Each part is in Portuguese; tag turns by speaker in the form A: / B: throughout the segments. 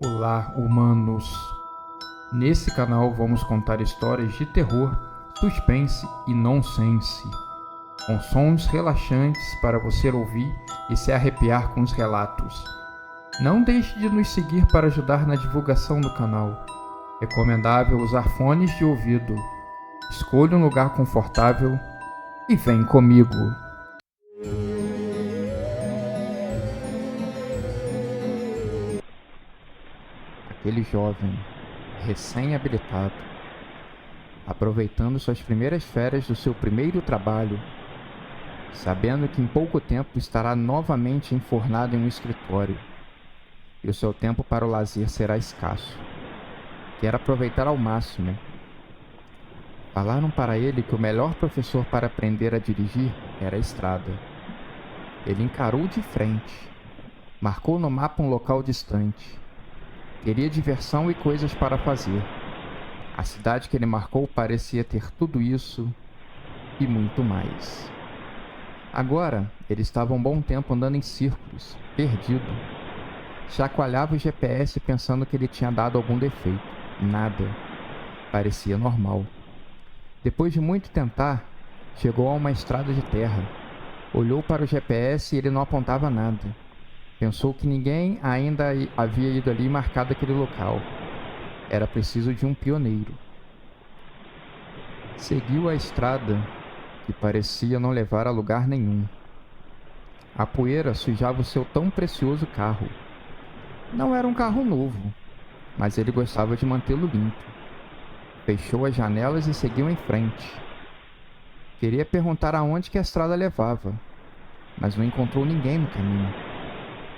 A: Olá, humanos! Nesse canal vamos contar histórias de terror, suspense e nonsense, com sons relaxantes para você ouvir e se arrepiar com os relatos. Não deixe de nos seguir para ajudar na divulgação do canal. Recomendável usar fones de ouvido. Escolha um lugar confortável e vem comigo. Aquele jovem, recém-habilitado, aproveitando suas primeiras férias do seu primeiro trabalho, sabendo que em pouco tempo estará novamente enfornado em um escritório e o seu tempo para o lazer será escasso. Quer aproveitar ao máximo. Falaram para ele que o melhor professor para aprender a dirigir era a estrada. Ele encarou de frente, marcou no mapa um local distante. Queria diversão e coisas para fazer. A cidade que ele marcou parecia ter tudo isso e muito mais. Agora, ele estava um bom tempo andando em círculos, perdido. Chacoalhava o GPS pensando que ele tinha dado algum defeito. Nada. Parecia normal. Depois de muito tentar, chegou a uma estrada de terra. Olhou para o GPS e ele não apontava nada. Pensou que ninguém ainda havia ido ali e marcado aquele local. Era preciso de um pioneiro. Seguiu a estrada, que parecia não levar a lugar nenhum. A poeira sujava o seu tão precioso carro. Não era um carro novo, mas ele gostava de mantê-lo limpo. Fechou as janelas e seguiu em frente. Queria perguntar aonde que a estrada levava, mas não encontrou ninguém no caminho.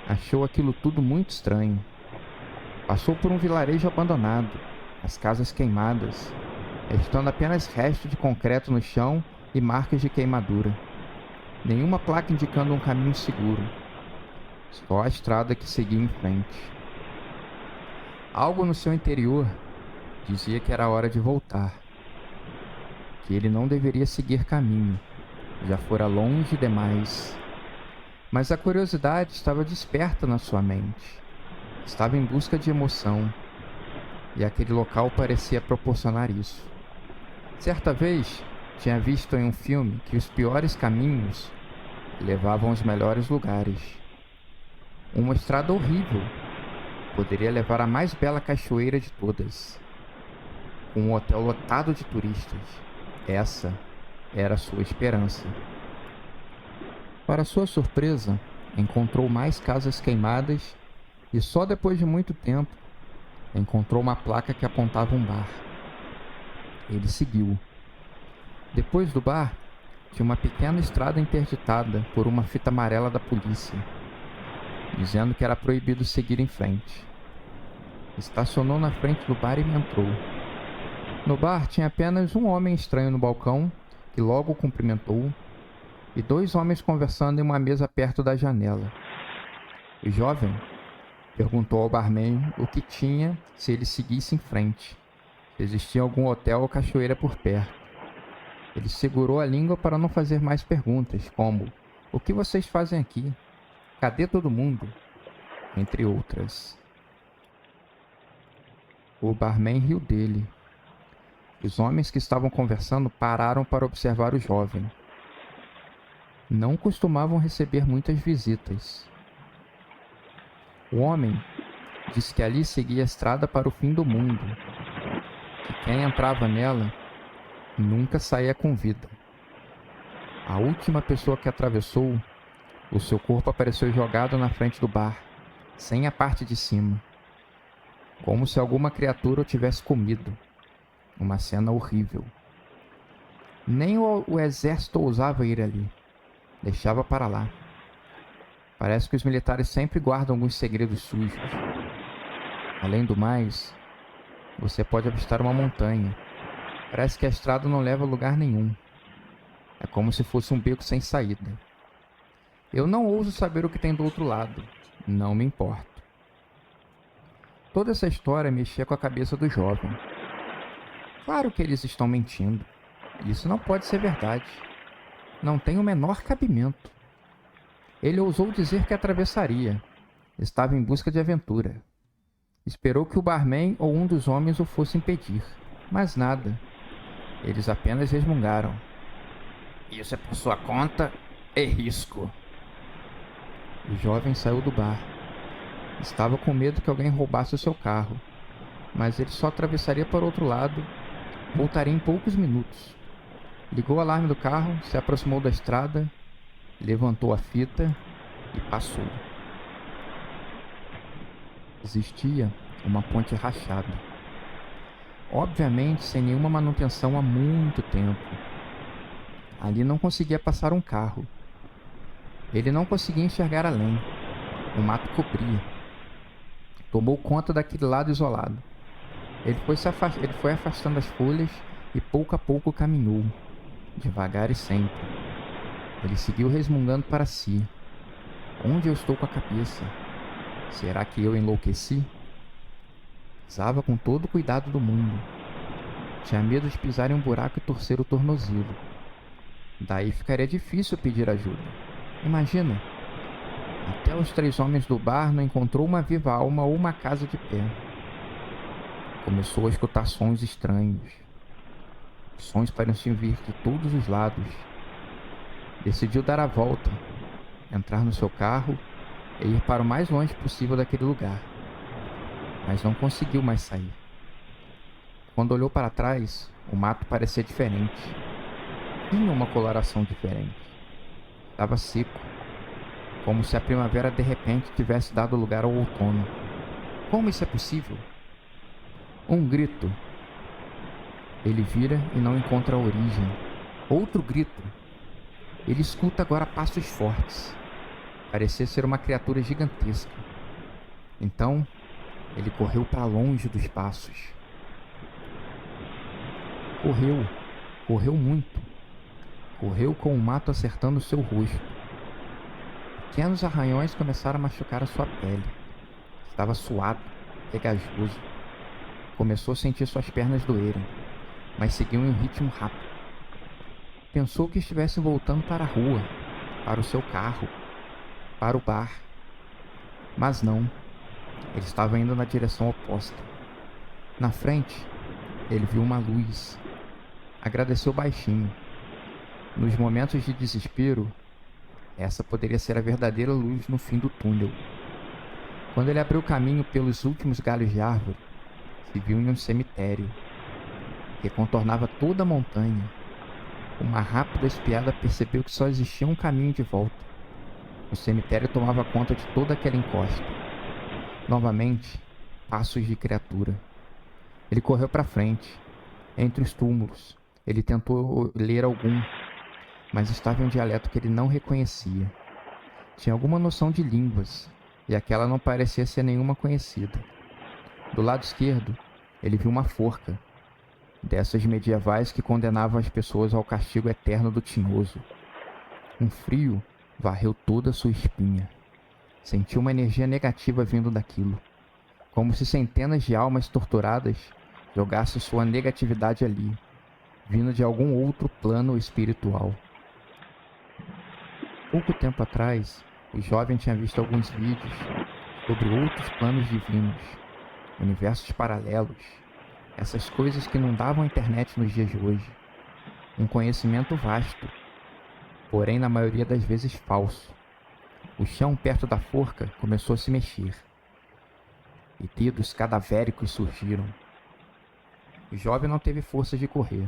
A: Achou aquilo tudo muito estranho. Passou por um vilarejo abandonado, as casas queimadas, restando apenas restos de concreto no chão e marcas de queimadura. Nenhuma placa indicando um caminho seguro. Só a estrada que seguia em frente. Algo no seu interior dizia que era hora de voltar. Que ele não deveria seguir caminho. Já fora longe demais. Mas a curiosidade estava desperta na sua mente. Estava em busca de emoção. E aquele local parecia proporcionar isso. Certa vez, tinha visto em um filme que os piores caminhos levavam aos melhores lugares. Uma estrada horrível poderia levar à mais bela cachoeira de todas. Com um hotel lotado de turistas. Essa era a sua esperança. Para sua surpresa, encontrou mais casas queimadas e só depois de muito tempo encontrou uma placa que apontava um bar. Ele seguiu. Depois do bar, tinha uma pequena estrada interditada por uma fita amarela da polícia, dizendo que era proibido seguir em frente. Estacionou na frente do bar e entrou. No bar tinha apenas um homem estranho no balcão, que logo o cumprimentou, e dois homens conversando em uma mesa perto da janela. O jovem perguntou ao barman o que tinha se ele seguisse em frente, se existia algum hotel ou cachoeira por perto. Ele segurou a língua para não fazer mais perguntas, como: "O que vocês fazem aqui? Cadê todo mundo?" Entre outras. O barman riu dele. Os homens que estavam conversando pararam para observar o jovem. Não costumavam receber muitas visitas. O homem disse que ali seguia a estrada para o fim do mundo, que quem entrava nela nunca saía com vida. A última pessoa que atravessou, o seu corpo apareceu jogado na frente do bar, sem a parte de cima, como se alguma criatura o tivesse comido. Uma cena horrível. Nem o exército ousava ir ali. Deixava para lá. Parece que os militares sempre guardam alguns segredos sujos. Além do mais, você pode avistar uma montanha. Parece que a estrada não leva a lugar nenhum. É como se fosse um beco sem saída. Eu não ouso saber o que tem do outro lado. Não me importo. Toda essa história mexia com a cabeça do jovem. Claro que eles estão mentindo. Isso não pode ser verdade. Não tem o menor cabimento. Ele ousou dizer que atravessaria. Estava em busca de aventura. Esperou que o barman ou um dos homens o fosse impedir, mas nada. Eles apenas resmungaram. Isso é por sua conta e risco. O jovem saiu do bar. Estava com medo que alguém roubasse o seu carro, mas ele só atravessaria para o outro lado. Voltaria em poucos minutos. Ligou o alarme do carro, se aproximou da estrada, levantou a fita e passou. Existia uma ponte rachada. Obviamente sem nenhuma manutenção há muito tempo. Ali não conseguia passar um carro. Ele não conseguia enxergar além. O mato cobria. Tomou conta daquele lado isolado. Ele foi afastando as folhas e pouco a pouco caminhou, devagar e sempre. Ele seguiu resmungando para si. Onde eu estou com a cabeça? Será que eu enlouqueci? Pisava com todo o cuidado do mundo. Tinha medo de pisar em um buraco e torcer o tornozelo. Daí ficaria difícil pedir ajuda. Imagina! Até os 3 homens do bar não encontrou uma viva alma ou uma casa de pé. Começou a escutar sons estranhos. Os sons pareciam vir de todos os lados. Decidiu dar a volta, entrar no seu carro e ir para o mais longe possível daquele lugar. Mas não conseguiu mais sair. Quando olhou para trás, o mato parecia diferente. Tinha uma coloração diferente. Estava seco, como se a primavera de repente tivesse dado lugar ao outono. Como isso é possível? Um grito. Ele vira e não encontra a origem. Outro grito. Ele escuta agora passos fortes. Parecia ser uma criatura gigantesca. Então, ele correu para longe dos passos. Correu muito. Correu com o mato acertando seu rosto. Pequenos arranhões começaram a machucar a sua pele. Estava suado, pegajoso. Começou a sentir suas pernas doerem, mas seguiu em um ritmo rápido. Pensou que estivesse voltando para a rua, para o seu carro, para o bar. Mas não. Ele estava indo na direção oposta. Na frente, ele viu uma luz. Agradeceu baixinho. Nos momentos de desespero, essa poderia ser a verdadeira luz no fim do túnel. Quando ele abriu caminho pelos últimos galhos de árvore, se viu em um cemitério que contornava toda a montanha. Uma rápida espiada percebeu que só existia um caminho de volta. O cemitério tomava conta de toda aquela encosta. Novamente, passos de criatura. Ele correu para frente. Entre os túmulos, ele tentou ler algum, mas estava em um dialeto que ele não reconhecia. Tinha alguma noção de línguas, e aquela não parecia ser nenhuma conhecida. Do lado esquerdo, ele viu uma forca, dessas medievais que condenavam as pessoas ao castigo eterno do tinhoso. Um frio varreu toda a sua espinha. Sentiu uma energia negativa vindo daquilo, como se centenas de almas torturadas jogassem sua negatividade ali, vindo de algum outro plano espiritual. Pouco tempo atrás, o jovem tinha visto alguns vídeos sobre outros planos divinos, universos paralelos, essas coisas que não davam internet nos dias de hoje. Um conhecimento vasto, porém na maioria das vezes falso. O chão perto da forca começou a se mexer, e dedos cadavéricos surgiram. O jovem não teve força de correr.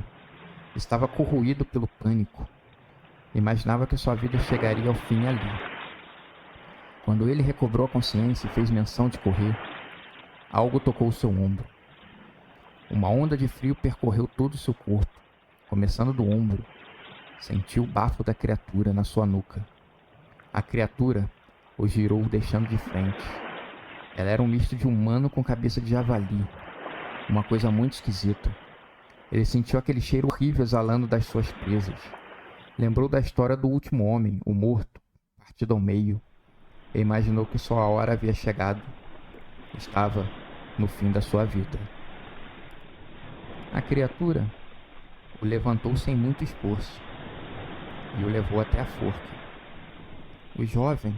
A: Estava corroído pelo pânico. Imaginava que sua vida chegaria ao fim ali. Quando ele recobrou a consciência e fez menção de correr, algo tocou seu ombro. Uma onda de frio percorreu todo o seu corpo, começando do ombro. Sentiu o bafo da criatura na sua nuca. A criatura o girou deixando de frente. Ela era um misto de humano com cabeça de javali. Uma coisa muito esquisita. Ele sentiu aquele cheiro horrível exalando das suas presas. Lembrou da história do último homem, o morto, partido ao meio. E imaginou que sua hora havia chegado. Estava no fim da sua vida. A criatura o levantou sem muito esforço e o levou até a forca. O jovem,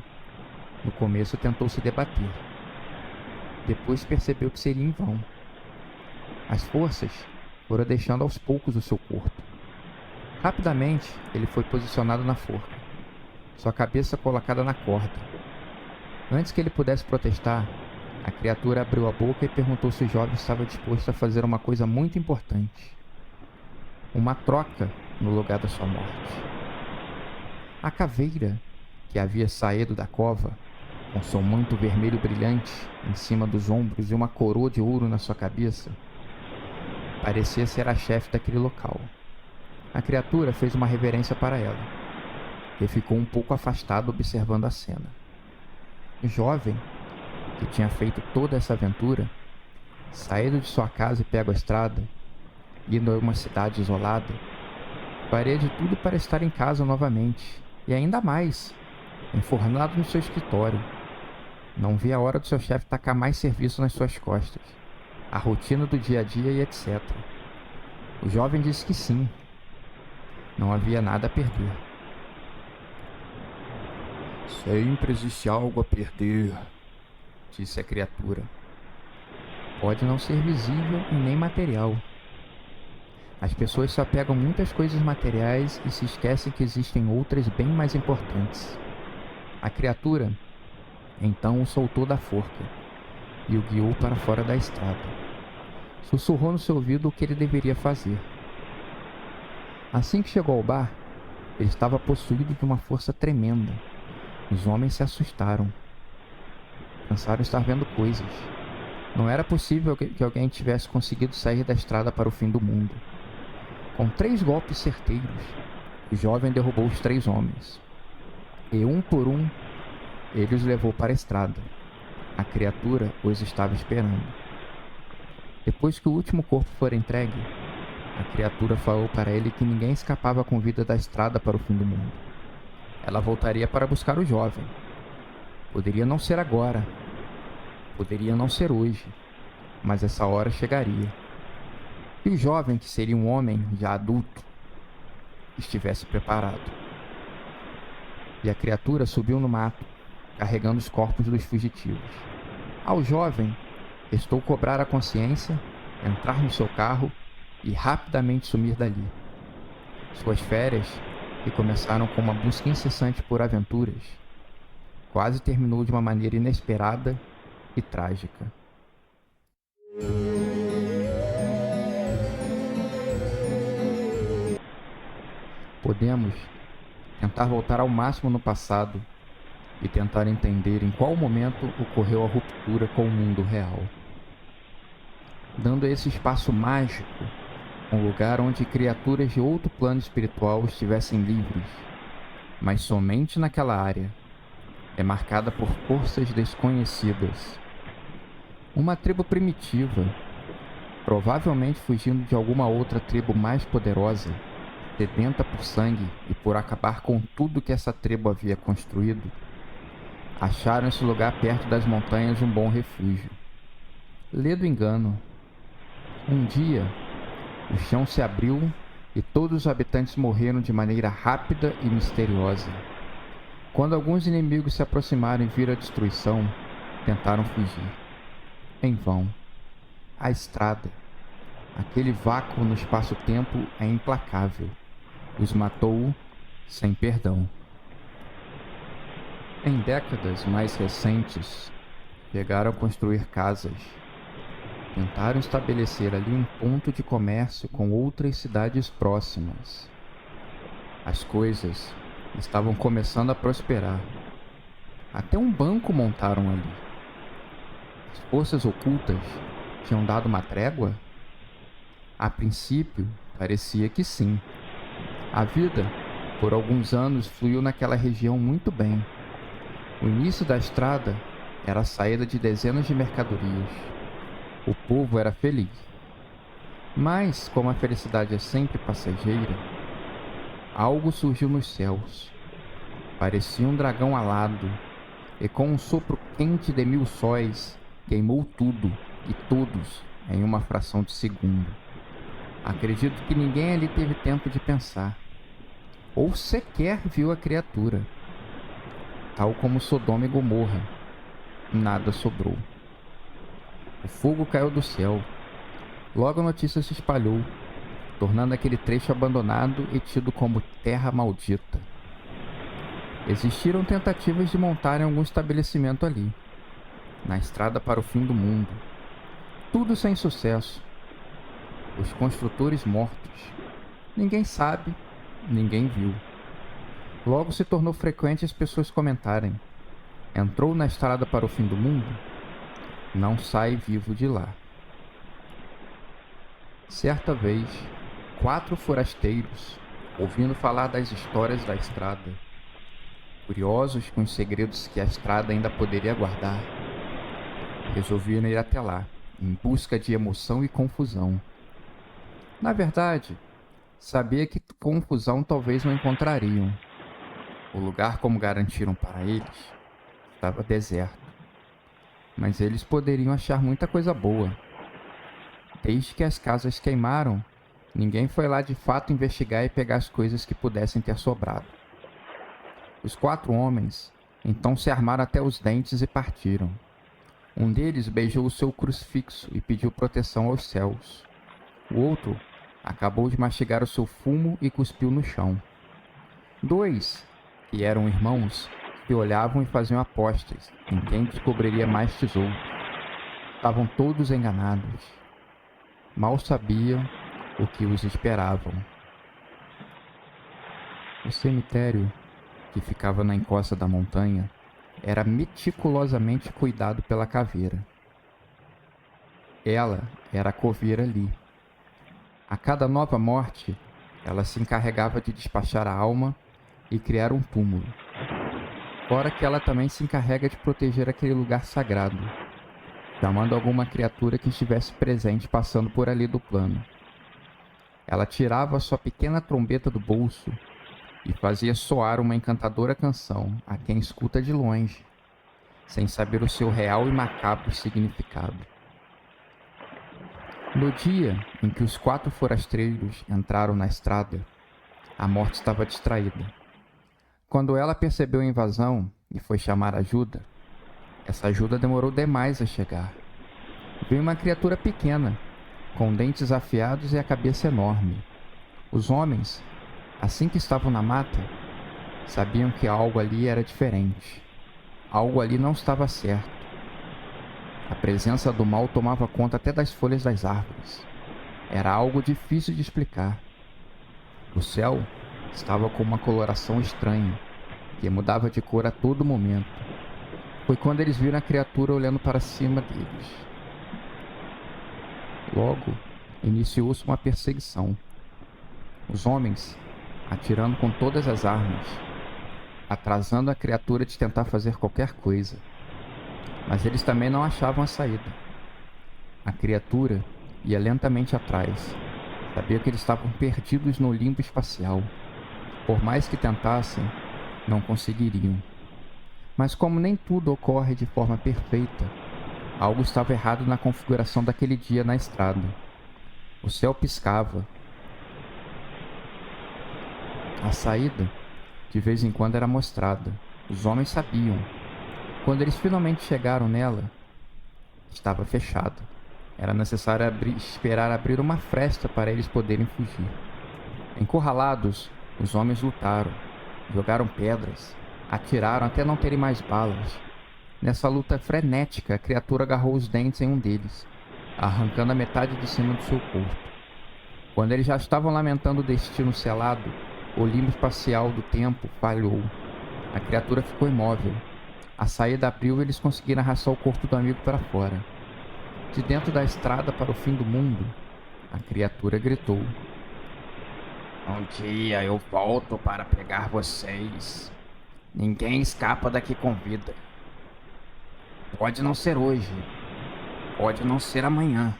A: no começo, tentou se debater. depois percebeu que seria em vão. As forças foram deixando aos poucos o seu corpo. Rapidamente, ele foi posicionado na forca, sua cabeça colocada na corda. Antes que ele pudesse protestar, a criatura abriu a boca e perguntou se o jovem estava disposto a fazer uma coisa muito importante: uma troca no lugar da sua morte. A caveira, que havia saído da cova, com seu manto vermelho brilhante em cima dos ombros e uma coroa de ouro na sua cabeça, parecia ser a chefe daquele local. A criatura fez uma reverência para ela e ficou um pouco afastado observando a cena. O jovem, que tinha feito toda essa aventura, saído de sua casa e pego a estrada, indo a uma cidade isolada, faria de tudo para estar em casa novamente, e ainda mais, enfornado no seu escritório. Não via a hora do seu chefe tacar mais serviço nas suas costas, a rotina do dia a dia e etc. O jovem disse que sim. Não havia nada a perder.
B: Sempre existe algo a perder,
A: disse a criatura. Pode não ser visível e nem material. As pessoas se apegam a muitas coisas materiais e se esquecem que existem outras bem mais importantes. A criatura então o soltou da forca e o guiou para fora da estrada. Sussurrou no seu ouvido o que ele deveria fazer. Assim que chegou ao bar, ele estava possuído de uma força tremenda. Os homens se assustaram. Pensaram estar vendo coisas. Não era possível que alguém tivesse conseguido sair da estrada para o fim do mundo. Com 3 golpes certeiros, o jovem derrubou os 3 homens. E um por um, ele os levou para a estrada. A criatura os estava esperando. Depois que o último corpo for entregue, a criatura falou para ele que ninguém escapava com vida da estrada para o fim do mundo. Ela voltaria para buscar o jovem. Poderia não ser agora. Poderia não ser hoje. Mas essa hora chegaria. E o jovem, que seria um homem já adulto, estivesse preparado. E a criatura subiu no mato, carregando os corpos dos fugitivos. Ao jovem, restou cobrar a consciência, entrar no seu carro e rapidamente sumir dali. Suas férias, que começaram com uma busca incessante por aventuras, quase terminou de uma maneira inesperada e trágica. Podemos tentar voltar ao máximo no passado e tentar entender em qual momento ocorreu a ruptura com o mundo real, dando a esse espaço mágico um lugar onde criaturas de outro plano espiritual estivessem livres, mas somente naquela área é marcada por forças desconhecidas. Uma tribo primitiva, provavelmente fugindo de alguma outra tribo mais poderosa, sedenta por sangue e por acabar com tudo que essa tribo havia construído, acharam esse lugar perto das montanhas um bom refúgio. Lê do engano. Um dia, o chão se abriu e todos os habitantes morreram de maneira rápida e misteriosa. Quando alguns inimigos se aproximaram e viram a destruição, tentaram fugir. Em vão. A estrada, aquele vácuo no espaço-tempo, é implacável. Os matou sem perdão. Em décadas mais recentes, chegaram a construir casas. Tentaram estabelecer ali um ponto de comércio com outras cidades próximas. As coisas estavam começando a prosperar. Até um banco montaram ali. As forças ocultas tinham dado uma trégua? A princípio, parecia que sim. A vida, por alguns anos, fluiu naquela região muito bem. O início da estrada era a saída de dezenas de mercadorias. O povo era feliz. Mas, como a felicidade é sempre passageira, algo surgiu nos céus. Parecia um dragão alado, e com um sopro quente de 1000 sóis, queimou tudo e todos em uma fração de segundo. Acredito que ninguém ali teve tempo de pensar, ou sequer viu a criatura. Tal como Sodoma e Gomorra, nada sobrou. O fogo caiu do céu. Logo a notícia se espalhou, tornando aquele trecho abandonado e tido como terra maldita. Existiram tentativas de montarem algum estabelecimento ali, na estrada para o fim do mundo. Tudo sem sucesso. Os construtores mortos. Ninguém sabe, ninguém viu. Logo se tornou frequente as pessoas comentarem: entrou na estrada para o fim do mundo? Não sai vivo de lá. Certa vez, 4 forasteiros, ouvindo falar das histórias da estrada, curiosos com os segredos que a estrada ainda poderia guardar, resolveram ir até lá, em busca de emoção e confusão. Na verdade, sabia que confusão talvez não encontrariam. O lugar, como garantiram para eles, estava deserto. Mas eles poderiam achar muita coisa boa. Desde que as casas queimaram, ninguém foi lá de fato investigar e pegar as coisas que pudessem ter sobrado. Os 4 homens então se armaram até os dentes e partiram. Um deles beijou o seu crucifixo e pediu proteção aos céus. O outro acabou de mastigar o seu fumo e cuspiu no chão. 2, que eram irmãos, se olhavam e faziam apostas em quem descobriria mais tesouros. Estavam todos enganados. Mal sabiam o que os esperavam. O cemitério, que ficava na encosta da montanha, era meticulosamente cuidado pela caveira. Ela era a coveira ali. A cada nova morte, ela se encarregava de despachar a alma e criar um túmulo. Fora que ela também se encarrega de proteger aquele lugar sagrado, chamando alguma criatura que estivesse presente passando por ali do plano. Ela tirava sua pequena trombeta do bolso e fazia soar uma encantadora canção a quem escuta de longe, sem saber o seu real e macabro significado. No dia em que os 4 forasteiros entraram na estrada, a morte estava distraída. Quando ela percebeu a invasão e foi chamar ajuda, essa ajuda demorou demais a chegar. Veio uma criatura pequena, com dentes afiados e a cabeça enorme. Os homens, assim que estavam na mata, sabiam que algo ali era diferente. Algo ali não estava certo. A presença do mal tomava conta até das folhas das árvores. Era algo difícil de explicar. O céu estava com uma coloração estranha, que mudava de cor a todo momento. Foi quando eles viram a criatura olhando para cima deles. Logo, iniciou-se uma perseguição. Os homens, atirando com todas as armas, atrasando a criatura de tentar fazer qualquer coisa. Mas eles também não achavam a saída. A criatura ia lentamente atrás. Sabia que eles estavam perdidos no limbo espacial. Por mais que tentassem, não conseguiriam. Mas como nem tudo ocorre de forma perfeita, algo estava errado na configuração daquele dia na estrada. O céu piscava. A saída, de vez em quando, era mostrada. Os homens sabiam. Quando eles finalmente chegaram nela, estava fechada. Era necessário esperar abrir uma fresta para eles poderem fugir. Encurralados, os homens lutaram, jogaram pedras, atiraram até não terem mais balas. Nessa luta frenética, a criatura agarrou os dentes em um deles, arrancando a metade de cima do seu corpo. Quando eles já estavam lamentando o destino selado, o limbo espacial do tempo falhou. A criatura ficou imóvel. A saída abriu e eles conseguiram arrastar o corpo do amigo para fora. De dentro da estrada para o fim do mundo, a criatura gritou:
C: Um dia eu volto para pegar vocês. Ninguém escapa daqui com vida. Pode não ser hoje, pode não ser amanhã,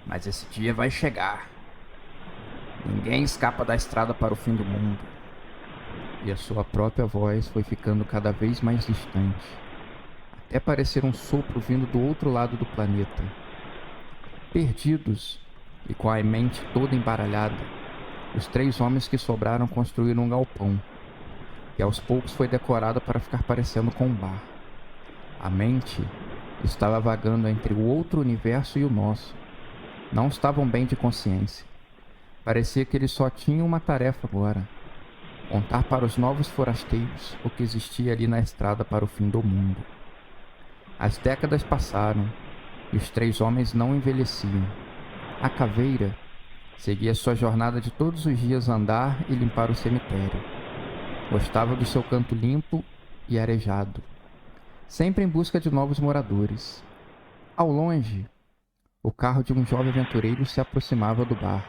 C: mas esse dia vai chegar. Ninguém escapa da estrada para o fim do mundo.
A: E a sua própria voz foi ficando cada vez mais distante, até parecer um sopro vindo do outro lado do planeta. Perdidos e com a mente toda embaralhada, os 3 homens que sobraram construíram um galpão, que aos poucos foi decorado para ficar parecendo com um bar. A mente Estava vagando entre o outro universo e o nosso. Não estavam bem de consciência. Parecia que eles só tinham uma tarefa agora: contar para os novos forasteiros o que existia ali na estrada para o fim do mundo. As décadas passaram e os 3 homens não envelheciam. A caveira seguia sua jornada de todos os dias andar e limpar o cemitério. Gostava do seu canto limpo e arejado, sempre em busca de novos moradores. Ao longe, o carro de um jovem aventureiro se aproximava do bar.